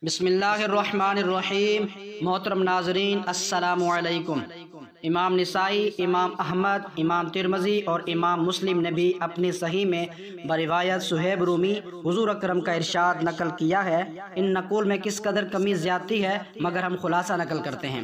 بسم اللہ الرحمن الرحیم۔ محترم ناظرین السلام علیکم۔ امام نسائی، امام احمد، امام ترمذی اور امام مسلم نے بھی اپنی صحیح میں بروایت صہیب رومی حضور اکرم کا ارشاد نقل کیا ہے۔ ان نقول میں کس قدر کمی زیادتی ہے، مگر ہم خلاصہ نقل کرتے ہیں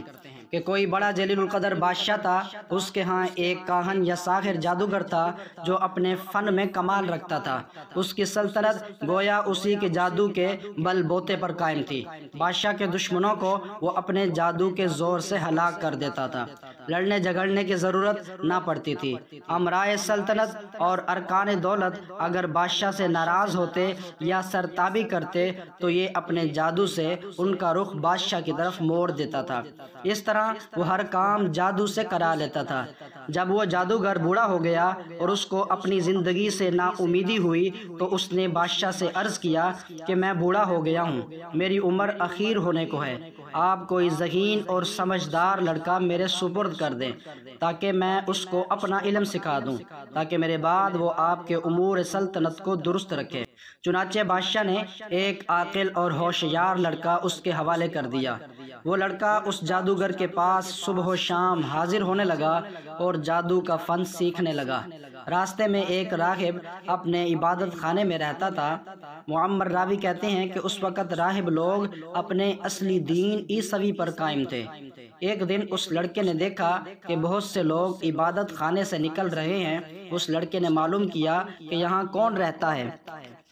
کہ کوئی بڑا جلیل القدر بادشاہ تھا۔ اس کے ہاں ایک کاہن یا ساحر جادوگر تھا جو اپنے فن میں کمال رکھتا تھا۔ اس کی سلطنت گویا اسی کے جادو کے بل بوتے پر قائم تھی۔ بادشاہ کے دشمنوں کو وہ اپنے جادو کے زور سے ہلاک کر دیتا تھا۔ لڑنے جھگڑنے کی ضرورت نہ پڑتی تھی۔ امرائے سلطنت اور ارکان دولت اگر بادشاہ سے ناراض ہوتے یا سرتابی کرتے تو یہ اپنے جادو سے ان کا رخ بادشاہ کی طرف موڑ دیتا تھا۔ اس طرح وہ ہر کام جادو سے کرا لیتا تھا۔ جب وہ جادوگر بوڑھا ہو گیا اور اس کو اپنی زندگی سے نا امیدی ہوئی تو اس نے بادشاہ سے عرض کیا کہ میں بوڑھا ہو گیا ہوں، میری عمر اخیر ہونے کو ہے، آپ کوئی ذہین اور سمجھدار لڑکا میرے سپرد کر دیں تاکہ میں اس کو اپنا علم سکھا دوں، تاکہ میرے بعد وہ آپ کے امور سلطنت کو درست رکھے۔ چنانچہ بادشاہ نے ایک عاقل اور ہوشیار لڑکا اس کے حوالے کر دیا۔ وہ لڑکا اس جادوگر کے پاس صبح و شام حاضر ہونے لگا اور جادو کا فن سیکھنے لگا۔ راستے میں ایک راہب اپنے عبادت خانے میں رہتا تھا۔ معمر راوی کہتے ہیں کہ اس وقت راہب لوگ اپنے اصلی دین عیسوی پر قائم تھے۔ ایک دن اس لڑکے نے دیکھا کہ بہت سے لوگ عبادت خانے سے نکل رہے ہیں۔ اس لڑکے نے معلوم کیا کہ یہاں کون رہتا ہے۔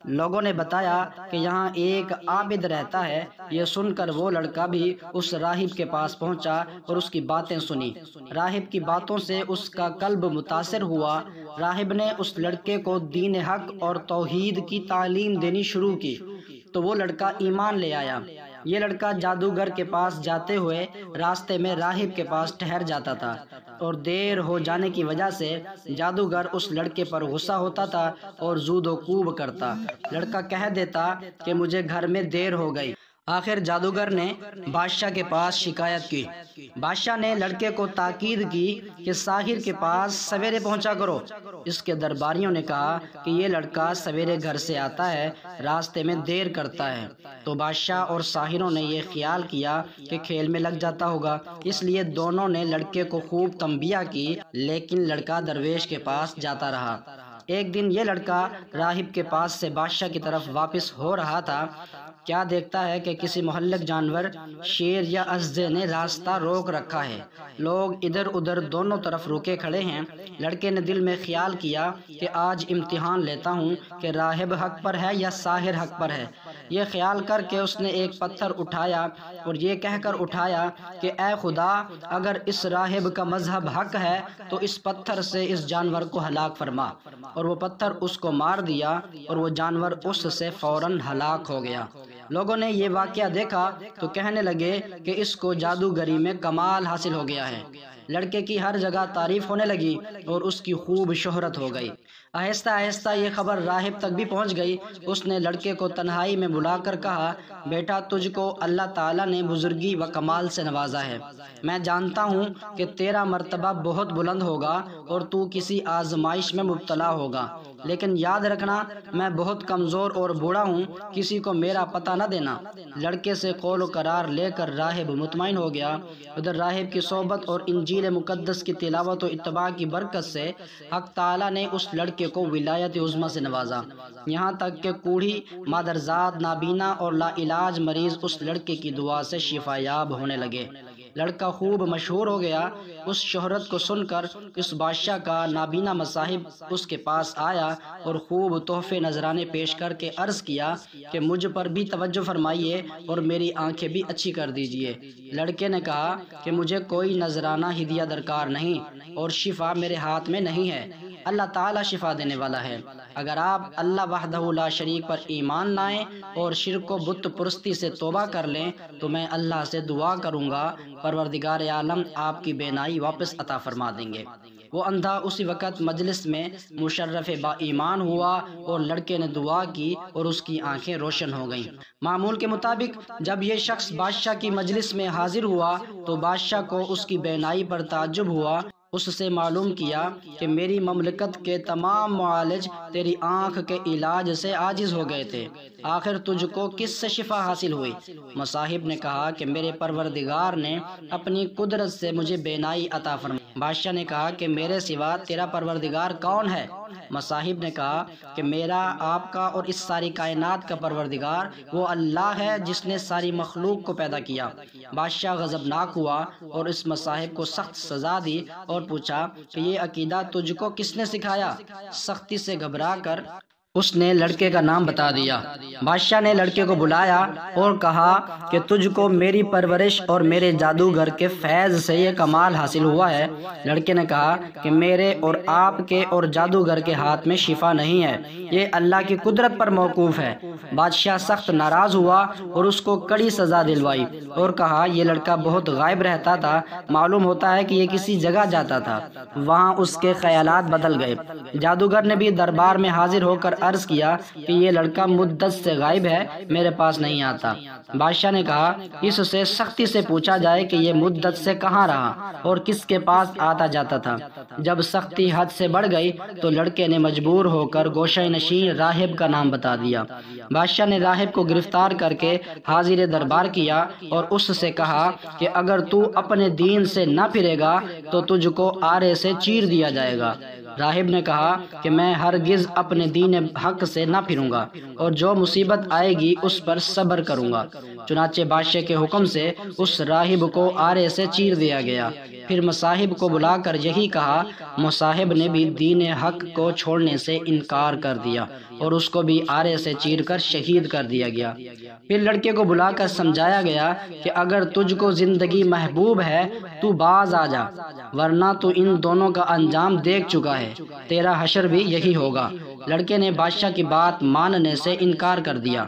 لوگوں نے بتایا کہ یہاں ایک عابد رہتا ہے۔ یہ سن کر وہ لڑکا بھی اس راہب کے پاس پہنچا اور اس کی باتیں سنی۔ راہب کی باتوں سے اس کا قلب متاثر ہوا۔ راہب نے اس لڑکے کو دین حق اور توحید کی تعلیم دینی شروع کی تو وہ لڑکا ایمان لے آیا۔ یہ لڑکا جادوگر کے پاس جاتے ہوئے راستے میں راہب کے پاس ٹھہر جاتا تھا اور دیر ہو جانے کی وجہ سے جادوگر اس لڑکے پر غصہ ہوتا تھا اور زود و کوب کرتا۔ لڑکا کہہ دیتا کہ مجھے گھر میں دیر ہو گئی۔ آخر جادوگر نے بادشاہ کے پاس شکایت کی۔ بادشاہ نے لڑکے کو تاکید کی کہ ساحر کے پاس سویرے پہنچا کرو۔ اس کے درباریوں نے کہا کہ یہ لڑکا سویرے گھر سے آتا ہے، راستے میں دیر کرتا ہے۔ تو بادشاہ اور ساحروں نے یہ خیال کیا کہ کھیل میں لگ جاتا ہوگا، اس لیے دونوں نے لڑکے کو خوب تنبیہ کی، لیکن لڑکا درویش کے پاس جاتا رہا۔ ایک دن یہ لڑکا راہب کے پاس سے بادشاہ کی طرف واپس ہو رہا تھا، کیا دیکھتا ہے کہ کسی مہلک جانور شیر یا اسدے نے راستہ روک رکھا ہے۔ لوگ ادھر ادھر دونوں طرف روکے کھڑے ہیں۔ لڑکے نے دل میں خیال کیا کہ آج امتحان لیتا ہوں کہ راہب حق پر ہے یا ساحر حق پر ہے۔ یہ خیال کر کے اس نے ایک پتھر اٹھایا اور یہ کہہ کر اٹھایا کہ اے خدا، اگر اس راہب کا مذہب حق ہے تو اس پتھر سے اس جانور کو ہلاک فرما۔ اور وہ پتھر اس کو مار دیا اور وہ جانور اس سے فوراً ہلاک ہو گیا۔ لوگوں نے یہ واقعہ دیکھا تو کہنے لگے کہ اس کو جادوگری میں کمال حاصل ہو گیا ہے۔ لڑکے کی ہر جگہ تعریف ہونے لگی اور اس کی خوب شہرت ہو گئی۔ آہستہ آہستہ یہ خبر راہب تک بھی پہنچ گئی۔ اس نے لڑکے کو تنہائی میں بلا کر کہا، بیٹا تجھ کو اللہ تعالیٰ نے بزرگی و کمال سے نوازا ہے۔ میں جانتا ہوں کہ تیرا مرتبہ بہت بلند ہوگا اور تو کسی آزمائش میں مبتلا ہوگا، لیکن یاد رکھنا میں بہت کمزور اور بوڑھا ہوں، کسی کو میرا پتہ نہ دینا۔ لڑکے سے قول و قرار لے کر راہب مطمئن ہو گیا۔ ادھر راہب کی صحبت اور انجیل مقدس کی تلاوت و اتباع کی برکت سے حق تعالیٰ نے اس لڑکے کو ولایت عظمیٰ سے نوازا، یہاں تک کہ کوڑھی، مادرزاد، نابینا اور لا علاج مریض اس لڑکے کی دعا سے شفا یاب ہونے لگے۔ لڑکا خوب مشہور ہو گیا۔ اس شہرت کو سن کر اس بادشاہ کا نابینا مصاحب اس کے پاس آیا اور خوب تحفے نذرانے پیش کر کے عرض کیا کہ مجھ پر بھی توجہ فرمائیے اور میری آنکھیں بھی اچھی کر دیجیے۔ لڑکے نے کہا کہ مجھے کوئی نذرانہ ہدیہ درکار نہیں اور شفا میرے ہاتھ میں نہیں ہے، اللہ تعالیٰ شفا دینے والا ہے۔ اگر آپ اللہ وحدہ لا شریک پر ایمان لائیں اور شرک و بت پرستی سے توبہ کر لیں تو میں اللہ سے دعا کروں گا، پروردگار عالم آپ کی بینائی واپس عطا فرما دیں گے۔ وہ اندھا اسی وقت مجلس میں مشرف با ایمان ہوا اور لڑکے نے دعا کی اور اس کی آنکھیں روشن ہو گئیں۔ معمول کے مطابق جب یہ شخص بادشاہ کی مجلس میں حاضر ہوا تو بادشاہ کو اس کی بینائی پر تعجب ہوا۔ اس سے معلوم کیا کہ میری مملکت کے تمام معالج تیری آنکھ کے علاج سے عاجز ہو گئے تھے، آخر تجھ کو کس سے شفا حاصل ہوئی؟ مصاحب نے کہا کہ میرے پروردگار نے اپنی قدرت سے مجھے بینائی عطا فرمائی۔ بادشاہ نے کہا کہ میرے سوا تیرا پروردگار کون ہے؟ مصاحب نے کہا کہ میرا، آپ کا اور اس ساری کائنات کا پروردگار وہ اللہ ہے جس نے ساری مخلوق کو پیدا کیا۔ بادشاہ غضبناک ہوا اور اس مصاحب کو سخت سزا دی اور پوچھا کہ یہ عقیدہ تجھ کو کس نے سکھایا؟ سختی سے گھبرا کر اس نے لڑکے کا نام بتا دیا۔ بادشاہ نے لڑکے کو بلایا اور کہا کہ تجھ کو میری پرورش اور میرے جادوگر کے فیض سے یہ کمال حاصل ہوا ہے۔ لڑکے نے کہا کہ میرے اور آپ کے اور جادوگر کے ہاتھ میں شفا نہیں ہے، یہ اللہ کی قدرت پر موقوف ہے۔ بادشاہ سخت ناراض ہوا اور اس کو کڑی سزا دلوائی اور کہا یہ لڑکا بہت غائب رہتا تھا، معلوم ہوتا ہے کہ یہ کسی جگہ جاتا تھا، وہاں اس کے خیالات بدل گئے۔ جادوگر نے بھی دربار میں حاضر ہو کر عرض کیا کہ یہ لڑکا مدت سے غائب ہے، میرے پاس نہیں آتا۔ بادشاہ نے کہا اس سے سختی سے پوچھا جائے کہ یہ مدت سے کہاں رہا اور کس کے پاس آتا جاتا تھا۔ جب سختی حد سے بڑھ گئی تو لڑکے نے مجبور ہو کر گوشہ نشین راہب کا نام بتا دیا۔ بادشاہ نے راہب کو گرفتار کر کے حاضر دربار کیا اور اس سے کہا کہ اگر تو اپنے دین سے نہ پھرے گا تو تجھ کو آرے سے چیر دیا جائے گا۔ راہب نے کہا کہ میں ہرگز اپنے دین حق سے نہ پھروں گا اور جو مصیبت آئے گی اس پر صبر کروں گا۔ چنانچہ بادشاہ کے حکم سے اس راہب کو آرے سے چیر دیا گیا۔ پھر مصاحب کو بلا کر یہی کہا، مصاحب نے بھی دین حق کو چھوڑنے سے انکار کر دیا اور اس کو بھی آرے سے چیر کر شہید کر دیا گیا۔ پھر لڑکے کو بلا کر سمجھایا گیا کہ اگر تجھ کو زندگی محبوب ہے تو باز آ جا، ورنہ تو ان دونوں کا انجام دیکھ چکا ہے، تیرا حشر بھی یہی ہوگا۔ لڑکے نے بادشاہ کی بات ماننے سے انکار کر دیا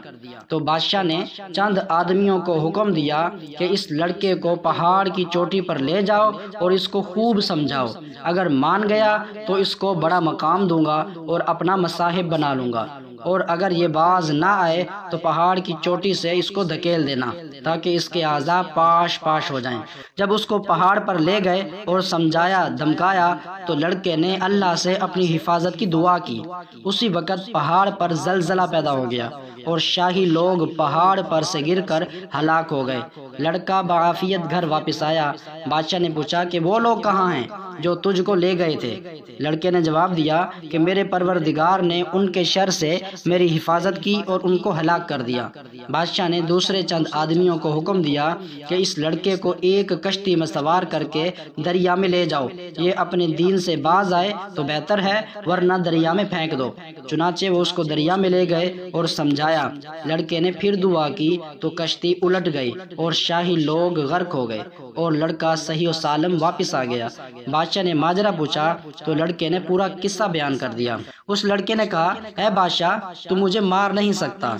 تو بادشاہ نے چند آدمیوں کو حکم دیا کہ اس لڑکے کو پہاڑ کی چوٹی پر لے جاؤ اور اس کو خوب سمجھاؤ، اگر مان گیا تو اس کو بڑا مقام دوں گا اور اپنا مصاحب بنا لوں گا، اور اگر یہ باز نہ آئے تو پہاڑ کی چوٹی سے اس کو دھکیل دینا تاکہ اس کے اعضاء پاش پاش ہو جائیں۔ جب اس کو پہاڑ پر لے گئے اور سمجھایا دھمکایا تو لڑکے نے اللہ سے اپنی حفاظت کی دعا کی۔ اسی وقت پہاڑ پر زلزلہ پیدا ہو گیا اور شاہی لوگ پہاڑ پر سے گر کر ہلاک ہو گئے۔ لڑکا بعافیت گھر واپس آیا۔ بادشاہ نے پوچھا کہ وہ لوگ کہاں ہیں جو تجھ کو لے گئے تھے؟ لڑکے نے جواب دیا کہ میرے پروردگار نے ان کے شر سے میری حفاظت کی اور ان کو ہلاک کر دیا۔ بادشاہ نے دوسرے چند آدمیوں کو حکم دیا کہ اس لڑکے کو ایک کشتی میں سوار کر کے دریا میں لے جاؤ، یہ اپنے دین سے باز آئے تو بہتر ہے ورنہ دریا میں پھینک دو۔ چنانچہ وہ اس کو دریا میں لے گئے اور سمجھایا۔ لڑکے نے پھر دعا کی تو کشتی الٹ گئی اور شاہی لوگ غرق ہو گئے اور لڑکا صحیح و سالم واپس آ گیا۔ بادشاہ نے ماجرا پوچھا تو لڑکے نے پورا قصہ بیان کر دیا۔ اس لڑکے نے کہا، اے بادشاہ، تو مجھے مار نہیں سکتا،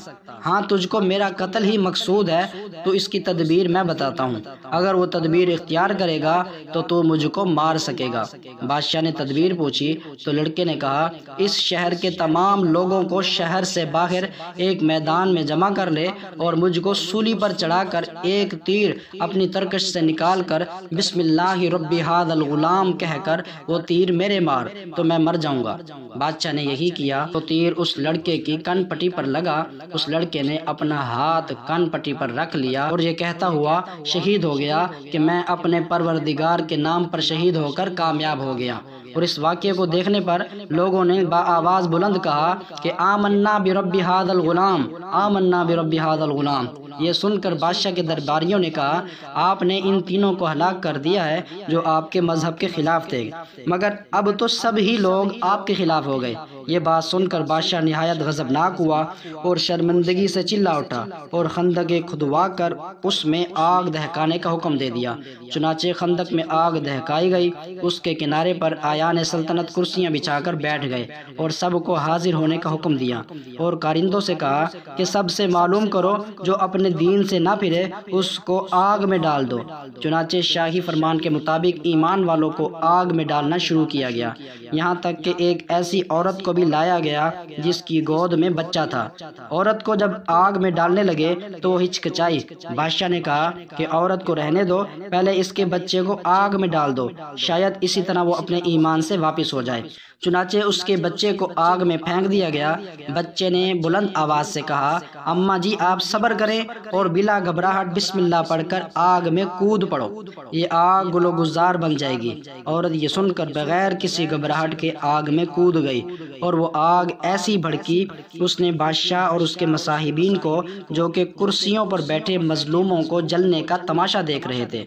ہاں تجھ کو میرا قتل ہی مقصود ہے تو اس کی تدبیر میں بتاتا ہوں، اگر وہ تدبیر اختیار کرے گا تو مجھ کو مار سکے گا۔ بادشاہ نے تدبیر پوچھی تو لڑکے نے کہا، اس شہر کے تمام لوگوں کو شہر سے باہر ایک میدان میں جمع کر لے اور مجھ کو سولی پر چڑھا کر ایک تیر اپنی ترکش سے نکال کر بسم اللہ رب ھذا الغلام کہہ کر وہ تیر میرے مار تو میں مر جاؤں گا۔ بادشاہ نے یہی کیا تو تیر اس لڑکے کی کن پٹی پر لگا۔ اس لڑکے نے اپنا ہاتھ کن پٹی پر رکھ لیا اور یہ کہتا ہوا شہید ہو گیا کہ میں اپنے پروردگار کے نام پر شہید ہو کر کامیاب ہو گیا۔ اور اس واقعے کو دیکھنے پر لوگوں نے بآواز بلند کہا کہ آمنا برب ھذا الغلام، آمنا برب ھذا الغلام۔ یہ سن کر بادشاہ کے درباریوں نے کہا، آپ نے ان تینوں کو ہلاک کر دیا ہے جو آپ کے مذہب کے خلاف تھے، مگر اب تو سب ہی لوگ آپ کے خلاف ہو گئے۔ یہ بات سن کر بادشاہ نہایت غضبناک ہوا اور شرمندگی سے چلا اٹھا اور خندق کھدوا کر اس میں آگ دہکانے کا حکم دے دیا۔ چنانچہ خندق میں آگ دہکائی گئی، اس کے کنارے پر آیان سلطنت کرسیاں بچھا کر بیٹھ گئے اور سب کو حاضر ہونے کا حکم دیا اور کارندوں سے کہا کہ سب سے معلوم کرو جو اپنے دین سے نہ پھرے اس کو آگ میں ڈال دو۔ چنانچہ شاہی فرمان کے مطابق ایمان والوں کو آگ میں ڈالنا شروع کیا گیا، یہاں تک کہ ایک ایسی عورت کو کو بھی لایا گیا جس کی گود میں بچہ تھا۔ عورت کو جب آگ میں ڈالنے لگے تو وہ ہچکچائی۔ بادشاہ نے کہا کہ عورت کو رہنے دو، پہلے اس کے بچے کو آگ میں ڈال دو، شاید اسی طرح وہ اپنے ایمان سے واپس ہو جائے۔ چنانچہ اس کے بچے کو آگ میں پھینک دیا گیا۔ بچے نے بلند آواز سے کہا، اماں جی آپ صبر کریں اور بلا گھبراہٹ بسم اللہ پڑھ کر آگ میں کود پڑو، یہ آگ گل و گلزار بن جائے گی۔ عورت یہ سن کر بغیر کسی گھبراہٹ کے آگ میں کود گئی اور وہ آگ ایسی بھڑکی اس نے بادشاہ اور اس کے مصاحبین کو، جو کہ کرسیوں پر بیٹھے مظلوموں کو جلنے کا تماشا دیکھ رہے تھے،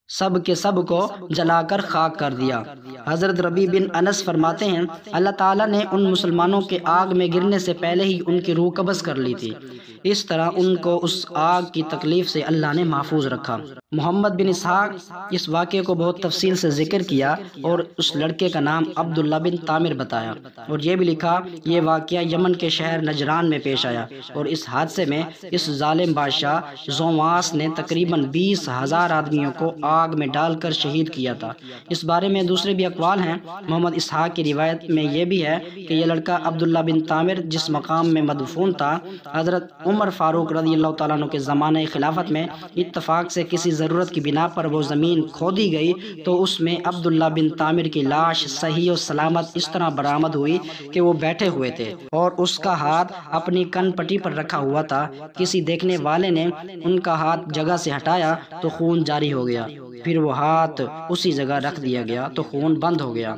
سب کے سب کو جلا کر خاک کر دیا۔ حضرت ربیع بن انس فرماتے ہیں، اللہ تعالیٰ نے ان مسلمانوں کے آگ میں گرنے سے پہلے ہی ان کی روح قبض کر لی تھی، اس طرح ان کو اس آگ کی تکلیف سے اللہ نے محفوظ رکھا۔ محمد بن اسحاق اس واقعے کو بہت تفصیل سے ذکر کیا اور اس لڑکے کا نام عبداللہ بن تامر بتایا، اور یہ بھی لکھا یہ واقعہ یمن کے شہر نجران میں پیش آیا، اور اس حادثے میں اس ظالم بادشاہ زوواس نے تقریباً 20,000 آدمیوں کو آگ میں ڈال کر شہید کیا تھا۔ اس بارے میں دوسرے بھی اقوال ہیں۔ محمد اسحاق کی روایت میں یہ بھی ہے کہ یہ لڑکا عبداللہ بن تامر جس مقام میں مدفون تھا، حضرت عمر فاروق رضی اللہ تعالیٰ عنہ کے زمانہ خلافت میں اتفاق سے کسی ضرورت کی بنا پر وہ زمین کھودی گئی تو اس میں عبداللہ بن تامر کی لاش صحیح و سلامت اس طرح برآمد ہوئی کہ وہ بیٹھے ہوئے تھے اور اس کا ہاتھ اپنی کن پٹی پر رکھا ہوا تھا۔ کسی دیکھنے والے نے ان کا ہاتھ جگہ سے ہٹایا تو خون جاری ہو گیا، پھر وہ ہاتھ اسی جگہ رکھ دیا گیا تو خون بند ہو گیا۔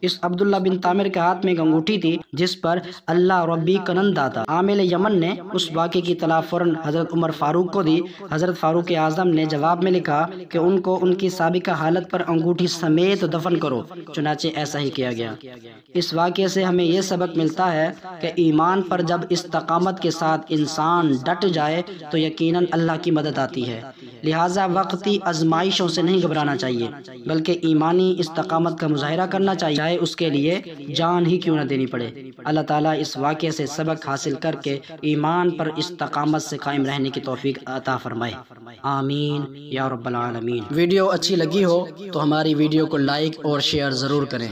اس عبداللہ بن تامر کے ہاتھ میں ایک انگوٹھی تھی جس پر اللہ ربی کنندہ تھا۔ عامل یمن نے اس واقعے کی اطلاع فوراً حضرت عمر فاروق کو دی۔ حضرت فاروق اعظم نے جواب میں لکھا کہ ان کو ان کی سابقہ حالت پر انگوٹھی سمیت دفن کرو، چنانچہ ایسا ہی کیا گیا۔ اس واقعے سے ہمیں یہ سبق ملتا ہے کہ ایمان پر جب استقامت کے ساتھ انسان ڈٹ جائے تو یقیناً اللہ کی مدد آتی ہے، لہٰذا وقتی آزمائشوں سے نہیں گھبرانا چاہیے بلکہ ایمانی استقامت کا مظاہرہ کرنا چاہیے، اس کے لیے جان ہی کیوں نہ دینی پڑے۔ اللہ تعالیٰ اس واقعے سے سبق حاصل کر کے ایمان پر استقامت سے قائم رہنے کی توفیق عطا فرمائے، آمین یا رب العالمین۔ ویڈیو اچھی لگی ہو تو ہماری ویڈیو کو لائک اور شیئر ضرور کریں۔